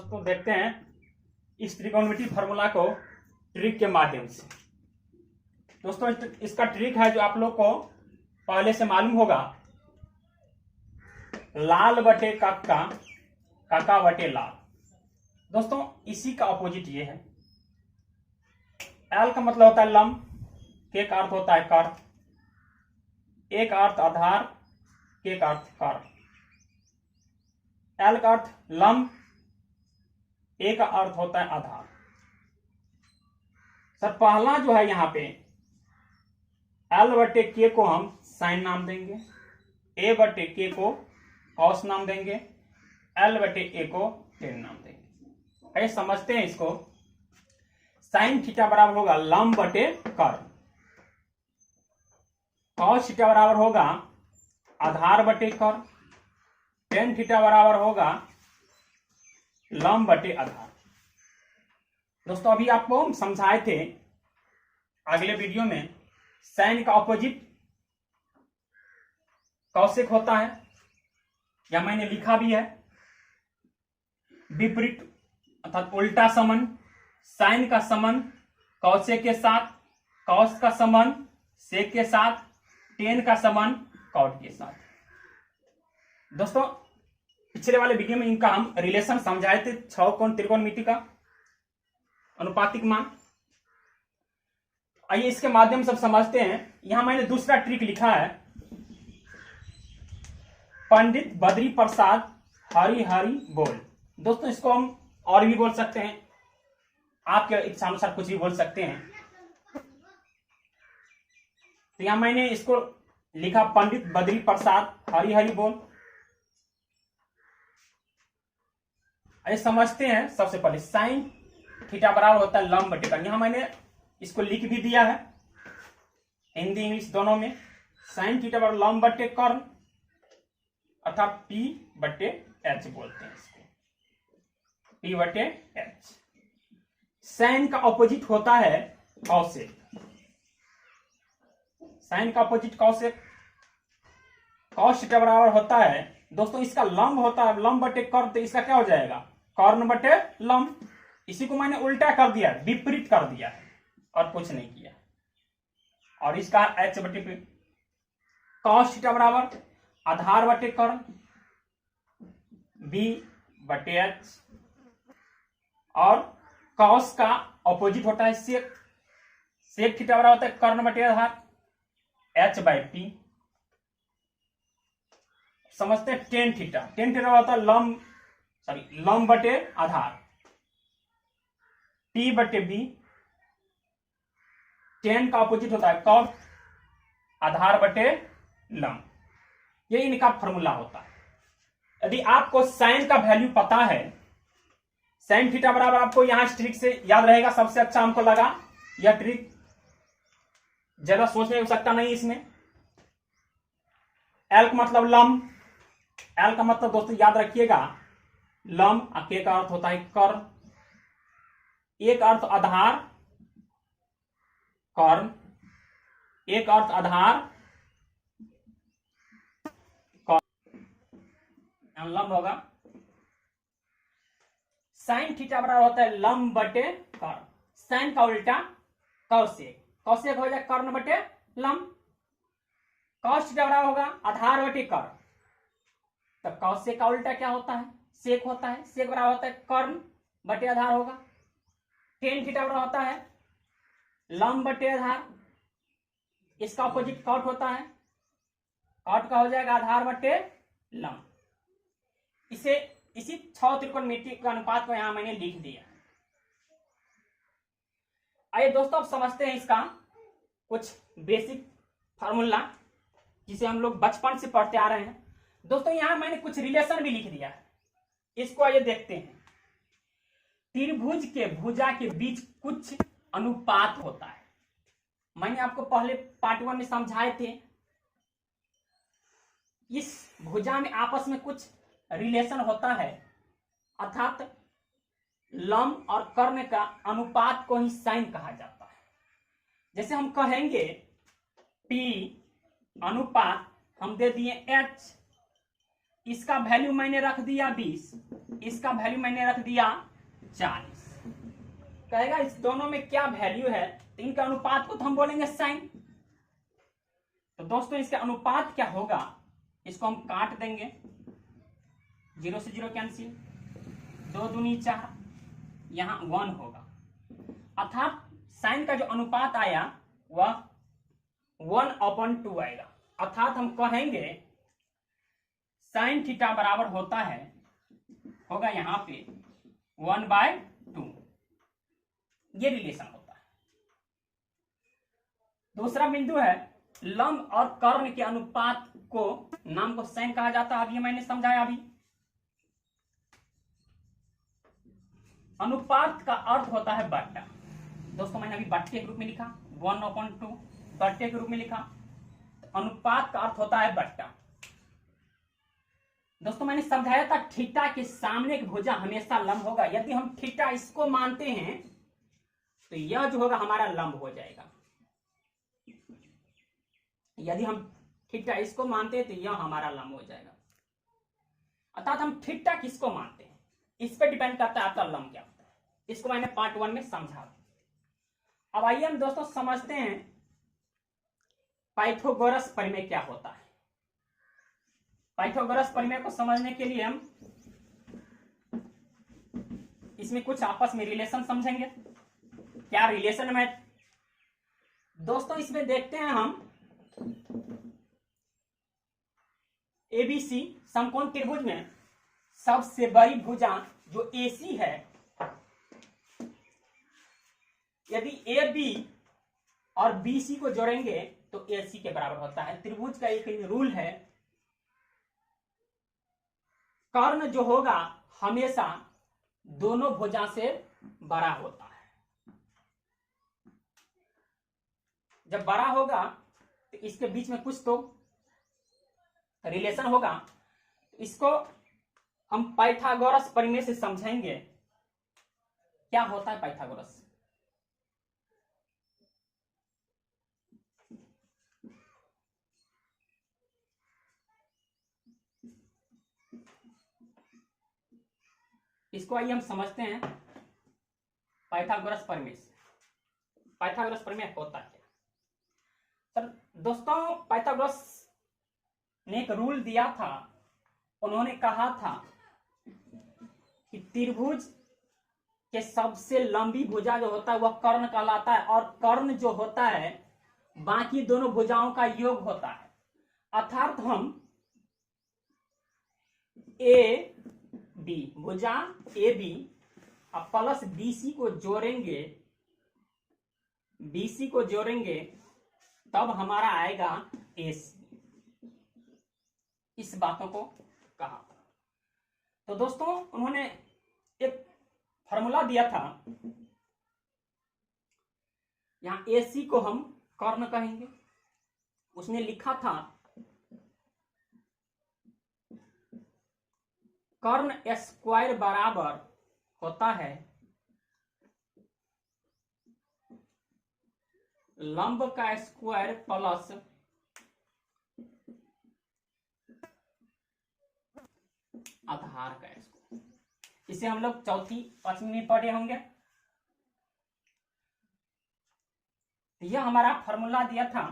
दोस्तों देखते हैं इस त्रिकोणमिति फार्मूला को ट्रिक के माध्यम से। दोस्तों इसका ट्रिक है जो आप लोग को पहले से मालूम होगा, लाल बटे काका, काका बटे लाल। दोस्तों इसी का अपोजिट ये है। एल का मतलब होता है लंब, के का अर्थ होता है कर, ए का अर्थ आधार, के का अर्थ कर। एल का अर्थ लंब, ए का अर्थ होता है आधार। सर पहला जो है यहां पे एल बटे के को हम साइन नाम देंगे, ए बटे के को कॉस नाम देंगे, एल बटे ए को टेन नाम देंगे। आइए समझते हैं इसको। साइन थीटा बराबर होगा लंब बटे कर, कॉस थीटा बराबर होगा आधार बटे कर, टेन थीटा बराबर होगा लंब बटे आधार। दोस्तों अभी आपको हम समझाए थे अगले वीडियो में, साइन का ऑपोजिट कौशिक होता है, या मैंने लिखा भी है विपरीत अर्थात उल्टा समन। साइन का समन कौशिक के साथ, कॉस का समन सेक के साथ, टेन का समन कॉट के साथ। दोस्तों पिछले वाले वीडियो में इनका हम रिलेशन समझाए थे, 6 कोण त्रिकोणमिति का अनुपातिक मान। आइए इसके माध्यम से समझते हैं। यहां मैंने दूसरा ट्रिक लिखा है, पंडित बद्री प्रसाद हरि हरि बोल। दोस्तों इसको हम और भी बोल सकते हैं, आपके इच्छानुसार कुछ भी बोल सकते हैं। तो यहां मैंने इसको लिखा पंडित बद्री प्रसाद हरि हरि बोल। आइए समझते हैं। सबसे पहले साइन थीटा बराबर होता है लंब बटे कर। यहां मैंने इसको लिख भी दिया है हिंदी इंग्लिश दोनों में। साइन थीटा बराबर लंब बटे कर अर्थात पी बटे एच बोलते हैं इसको, पी बटे एच। साइन का ऑपोजिट होता है कॉसेक। साइन का ऑपोजिट कॉसेक। कॉस थीटा बराबर होता है, दोस्तों इसका लंब होता है लंब बटे कर, तो इसका क्या हो जाएगा कर्ण बटे लंब। इसी को मैंने उल्टा कर दिया, विपरीत कर दिया और कुछ नहीं किया। और इसका एच बटे पी। कॉस थीटा बराबर आधार बटे कर्ण, बी बटे एच। और कॉस का ऑपोजिट होता है सेक। सेक थीटा बराबर होता है कर्ण बटे आधार, एच बाई पी। समझते हैं टेन थीटा। टेन थीटा होता है लंब बटे आधार, टी बटे बी। टेन का ऑपोजिट होता है कॉट, आधार बटे लंब। ये इनका फॉर्मूला होता है। यदि आपको साइन का वैल्यू पता है, साइन थीटा बराबर आपको यहां ट्रिक से याद रहेगा, सबसे अच्छा हमको लगा यह ट्रिक, ज्यादा सोचने की आवश्यकता नहीं इसमें। एल का मतलब लंब, एल का मतलब दोस्तों याद रखिएगा लंब, के का अर्थ होता है कर, ए का अर्थ आधार कर्ण, एक अर्थ आधार लंब होगा। साइन थीटा बराबर होता है लंब बटे कर्ण। साइन का उल्टा कौशिक, कौशिक हो जाए कर्ण बटे लंब। कॉस थीटा बराबर होगा आधार बटे कर्ण। तो कौशिक का उल्टा क्या होता है सेक होता है, सेक बराबर होता है कर्ण बटे आधार होगा। टेन थीटा बराबर होता है लंब बटे आधार। इसका ऑपोजिट कॉट होता है, कॉट का हो जाएगा आधार बटे लंब। इसे इसी 6 त्रिकोणमिति का अनुपात को यहां मैंने लिख दिया। आइए दोस्तों अब समझते हैं इसका कुछ बेसिक फार्मूला, जिसे हम लोग बचपन से पढ़ते आ रहे हैं। दोस्तों यहां मैंने कुछ रिलेशन भी लिख दिया है, इसको आइए देखते हैं। त्रिभुज के भुजा के बीच कुछ अनुपात होता है। मैंने आपको पहले पार्ट 1 में समझाए थे, इस भुजा में आपस में कुछ रिलेशन होता है, अर्थात लंब और कर्ण का अनुपात को ही साइन कहा जाता है। जैसे हम कहेंगे P अनुपात हम दे दिए H, इसका वैल्यू मैंने रख दिया 20, इसका वैल्यू मैंने रख दिया 40। कहेगा इस दोनों में क्या वैल्यू है, तो इनका अनुपात को तो हम बोलेंगे साइन। तो दोस्तों इसका अनुपात क्या होगा, इसको हम काट देंगे, 0 से 0 कैंसिल, 2 दूनी 4, यहां 1 होगा। अर्थात साइन का जो अनुपात आया वह 1/2 आएगा। अर्थात हम कहेंगे साइन थीटा बराबर होगा यहां पे 1/2। ये रिलेशन होता है। दूसरा बिंदु है लंब और कर्ण के अनुपात को नाम को साइन कहा जाता है। अभी मैंने समझाया। अभी अनुपात का अर्थ होता है बट्टा। दोस्तों मैंने अभी बट्टे के रूप में लिखा, 1/2 बट्टे के रूप में लिखा। तो अनुपात का अर्थ होता है बट्टा। दोस्तों मैंने समझाया था थीटा के सामने की भुजा हमेशा लंब होगा। यदि हम थीटा इसको मानते हैं तो यह जो होगा हमारा लंब हो जाएगा। यदि हम थीटा इसको मानते हैं तो यह हमारा लंब हो जाएगा। अर्थात हम थीटा किसको मानते हैं इस पर डिपेंड करता है आपका लंब क्या होता है। इसको मैंने पार्ट 1 में समझा। अब आइए हम दोस्तों समझते हैं पाइथागोरस प्रमेय क्या होता है। पाइथागोरस प्रमेय को समझने के लिए हम इसमें कुछ आपस में रिलेशन समझेंगे। क्या रिलेशन है दोस्तों, इसमें देखते हैं हम एबीसी समकोण त्रिभुज में सबसे बड़ी भुजा जो एसी है, यदि ए बी और बीसी को जोड़ेंगे तो एसी के बराबर होता है। त्रिभुज का एक रूल है, कर्ण जो होगा हमेशा दोनों भुजा से बड़ा होता है। जब बड़ा होगा तो इसके बीच में कुछ तो रिलेशन होगा। इसको हम पाइथागोरस प्रमेय से समझेंगे। क्या होता है पाइथागोरस? इसको आइए हम समझते हैं पाइथागोरस प्रमेय से। पाइथागोरस प्रमेय होता है सर? दोस्तों पाइथागोरस ने एक रूल दिया था। उन्होंने कहा था कि त्रिभुज के सबसे लंबी भुजा जो होता है वह कर्ण कहलाता है, और कर्ण जो होता है बाकी दोनों भुजाओं का योग होता है। अर्थात हम ए बी भुजा ए बी अब प्लस बीसी को जोड़ेंगे तब हमारा आएगा एसी। इस बातों को कहा। तो दोस्तों उन्होंने एक फॉर्मूला दिया था, यहां एसी को हम कर्ण कहेंगे। उसने लिखा था कर्ण स्क्वायर बराबर होता है लंब का स्क्वायर प्लस आधार का स्क्वायर। इसे हम लोग 4वीं-5वीं में पढ़े होंगे। यह हमारा फॉर्मूला दिया था,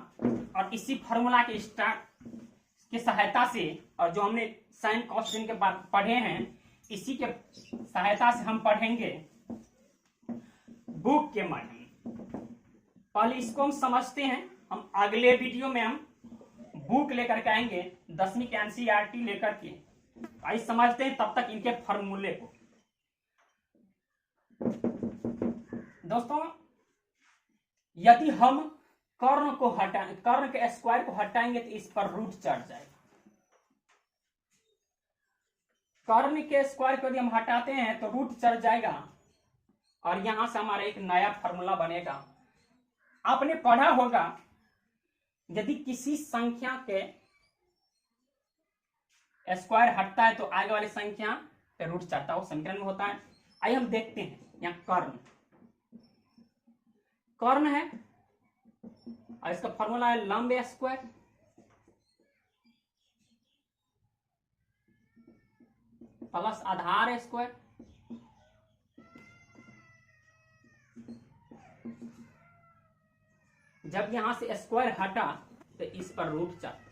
और इसी फॉर्मूला के की सहायता से, और जो हमने साइन कॉस के बाद पढ़े हैं, इसी के सहायता से हम पढ़ेंगे बुक के माध्यम। पहले इसको हम समझते हैं। हम अगले वीडियो में हम बुक लेकर के आएंगे, 10वीं के एनसीईआरटी लेकर के। आइए समझते हैं तब तक इनके फॉर्मूले को। दोस्तों यदि हम कर्ण के स्क्वायर को हटाएंगे तो इस पर रूट चढ़ जाएगा। कर्ण के स्क्वायर को यदि हम हटाते हैं तो रूट चढ़ जाएगा, और यहां से हमारा एक नया फॉर्मूला बनेगा। आपने पढ़ा होगा यदि किसी संख्या के स्क्वायर हटता है तो आगे वाली संख्या पे रूट चढ़ता है, वो समीकरण में होता है। आइए हम देखते हैं। यहाँ कर्ण है और इसका फॉर्मूला है लंब स्क्वायर। प्लस आधार स्क्वायर, जब यहां से स्क्वायर हटा तो इस पर रूट चलता है,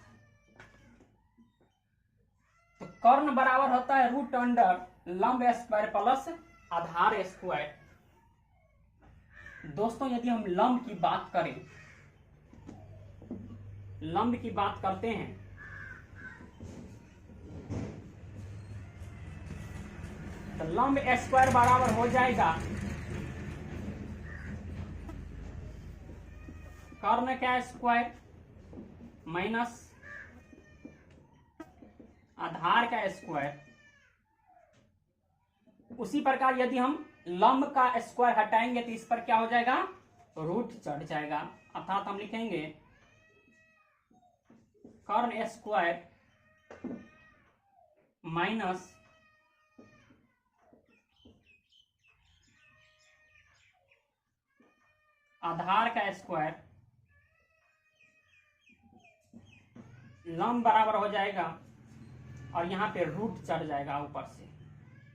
तो कर्ण बराबर होता है रूट अंडर लंब स्क्वायर प्लस आधार स्क्वायर। दोस्तों यदि हम लंब की बात करें, लंब की बात करते हैं, तो लंब स्क्वायर बराबर हो जाएगा कर्ण का स्क्वायर माइनस आधार का स्क्वायर। उसी प्रकार यदि हम लंब का स्क्वायर हटाएंगे तो इस पर क्या हो जाएगा, रूट चढ़ जाएगा, अर्थात हम लिखेंगे कर्ण स्क्वायर माइनस आधार का स्क्वायर, लंब बराबर हो जाएगा और यहां पे रूट चढ़ जाएगा ऊपर से,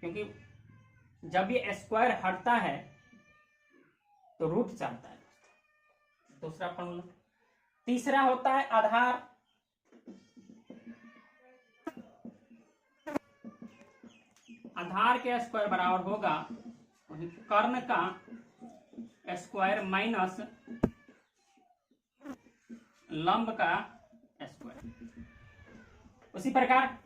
क्योंकि जब ये स्क्वायर हटता है तो रूट चढ़ता है। दूसरा फॉर्मूला। तीसरा होता है आधार, आधार के स्क्वायर बराबर होगा कर्ण का स्क्वायर माइनस लंब का स्क्वायर। उसी प्रकार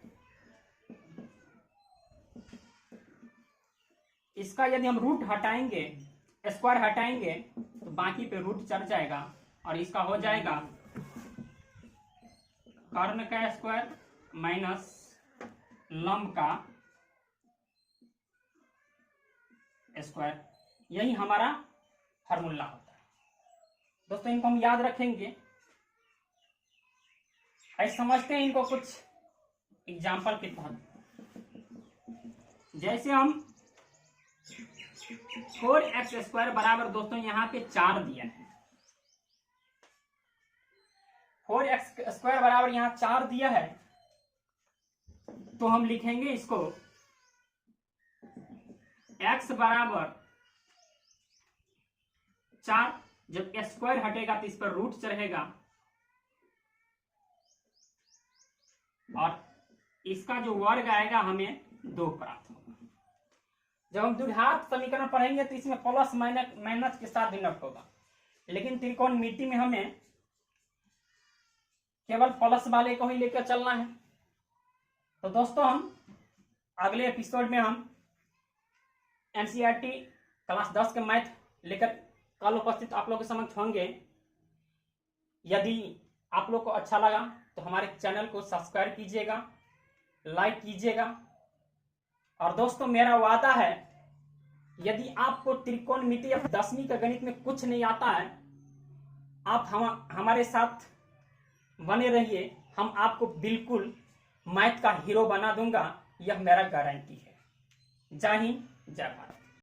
इसका यदि हम रूट हटाएंगे, स्क्वायर हटाएंगे तो बाकी पे रूट चढ़ जाएगा और इसका हो जाएगा कर्ण का स्क्वायर माइनस लंब का स्क्वायर। यही हमारा फार्मूला होता है। दोस्तों इनको हम याद रखेंगे। ऐसे समझते हैं इनको कुछ एग्जाम्पल के तहत। जैसे हम 4x स्क्वायर बराबर दोस्तों यहाँ पे 4 दिया है, 4x स्क्वायर बराबर यहाँ 4 दिया है, तो हम लिखेंगे इसको x बराबर 4, जब स्क्वायर हटेगा तो इस पर रूट चढ़ेगा और इसका जो वर्ग आएगा हमें 2 प्राप्त होगा। जब हम द्विघात समीकरण पढ़ेंगे तो इसमें प्लस माइनस के साथ भिन्न होगा, लेकिन त्रिकोणमिति में हमें केवल प्लस वाले को ही लेकर चलना है। तो दोस्तों हम अगले एपिसोड में हम एनसीईआरटी क्लास 10 के मैथ लेकर कल उपस्थित आप लोगों के समक्ष होंगे। यदि आप लोग को अच्छा लगा तो हमारे चैनल को सब्सक्राइब कीजिएगा, लाइक कीजिएगा। और दोस्तों मेरा वादा है, यदि आपको त्रिकोणमिति या 10वीं का गणित में कुछ नहीं आता है, आप हमारे साथ बने रहिए, हम आपको बिल्कुल मैथ का हीरो बना दूंगा, यह मेरा गारंटी है। जय हिंद, जय भारत।